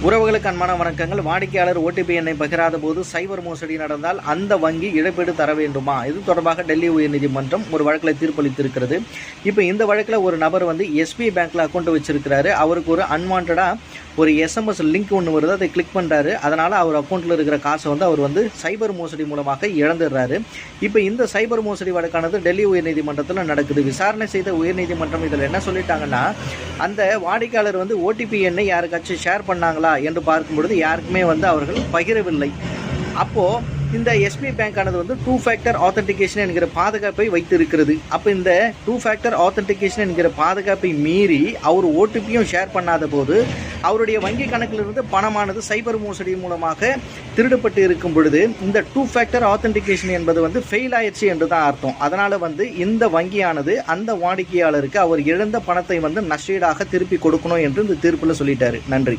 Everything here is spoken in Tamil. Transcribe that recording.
உறவுகளுக்கு அன்பான வணக்கங்கள். வாடிக்கையாளர் ஓடிபி எண்ணை பகிராத போது சைபர் மோசடி நடந்தால் அந்த வங்கி இழப்பீடு தர வேண்டுமா? இது தொடர்பாக டெல்லி உயர்நீதிமன்றம் ஒரு வழக்கில் தீர்ப்பளித்திருக்கிறது. இப்போ இந்த வழக்கில் ஒரு நபர் எஸ்பிஐ பேங்க்கில் அக்கௌண்ட் வச்சிருக்கிறாரு. அவருக்கு ஒரு அன்வான்டாக ஒரு எஸ்எம்எஸ் லிங்க் ஒன்று வருது. அதை கிளிக் பண்ணுறாரு. அதனால் அவர் அக்கௌண்ட்டில் இருக்கிற காசை அவர் சைபர் மோசடி மூலமாக இழந்துடுறாரு. இப்போ இந்த சைபர் மோசடி வழக்கானது டெல்லி உயர்நீதிமன்றத்தில் நடக்குது. விசாரணை செய்த உயர்நீதிமன்றம் இதில் என்ன சொல்லிட்டாங்கன்னா, அந்த வாடிக்கையாளர் ஓடிபி எண்ணை யாருக்காச்சும் ஷேர் பண்ணாங்களா என்று பார்க்கும் பொழுது யாருக்குமே அவர்கள் பகிரவில்லை. அப்போது இந்த எஸ்பிஐ பேங்கானது 2 ஃபேக்டர் ஆத்தென்டிகேஷன் என்கிற பாதுகாப்பை வைத்திருக்கிறது. அப்போ இந்த 2 ஃபேக்டர் ஆத்தென்டிகேஷன் என்கிற பாதுகாப்பை மீறி அவர் ஓடிபியும் ஷேர் பண்ணாத போது அவருடைய வங்கி கணக்கிலிருந்து பணமானது சைபர் மோசடி மூலமாக திருடப்பட்டு இருக்கும் பொழுது இந்த 2 ஃபேக்டர் ஆத்தென்டிகேஷன் என்பது ஃபெயில் ஆயிடுச்சு என்று தான் அர்த்தம். அதனால் இந்த வங்கியானது அந்த வாடிக்கையாளருக்கு அவர் இழந்த பணத்தை நஷ்டீடாக திருப்பி கொடுக்கணும் என்று இந்த தீர்ப்பில் சொல்லிட்டாரு. நன்றி.